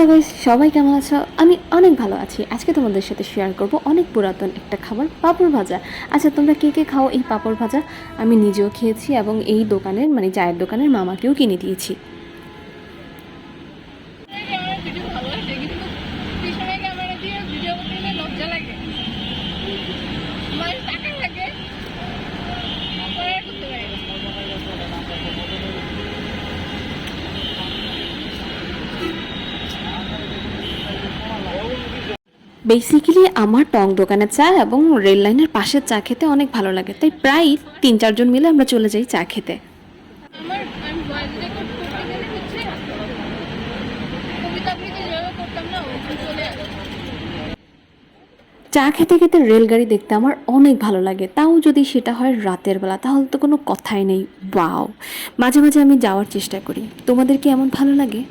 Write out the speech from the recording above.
Hello guys, সবাই কেমন আছো? আমি অনেক ভালো আছি। আজকে তোমাদের সাথে শেয়ার করব অনেক পুরাতন একটা খাবার, পাঁপড় ভাজা। আচ্ছা, তোমরা কে কে খাও এই পাঁপড় ভাজা? আমি নিজেও খেয়েছি এবং এই দোকানের মানে চায়ের দোকানের মামাকেও কিনে দিয়েছি। আমার ভিডিও ভালো আছে কিন্তু পিছনে ক্যামেরা দিয়ে ভিডিও করতে গেলে লজ্জা লাগে, মানে টাকা লাগে পরে আর করতে পারি না। বেসিক্যালি আমার টং দোকানের চা এবং রেল লাইনের পাশের চা খেতে অনেক ভালো লাগে, তাই প্রায় 3-4 জন মিলে আমরা চলে যাই চা খেতে। আমি ভয়েস রেকর্ড করতে গেলে হচ্ছে কবিতা আবৃত্তি যেভাবে করতাম না ওরকম চলে আসে। চা খেতে খেতে রেলগাড়ি দেখতে আমার অনেক ভালো লাগে, তাও যদি সেটা হয় রাতের বেলা, তাহলে তো কোনো কথাই নেই। ওয়াও! মাঝে মাঝে আমি যাওয়ার চেষ্টা করি। তোমাদের কি এমন ভালো লাগে?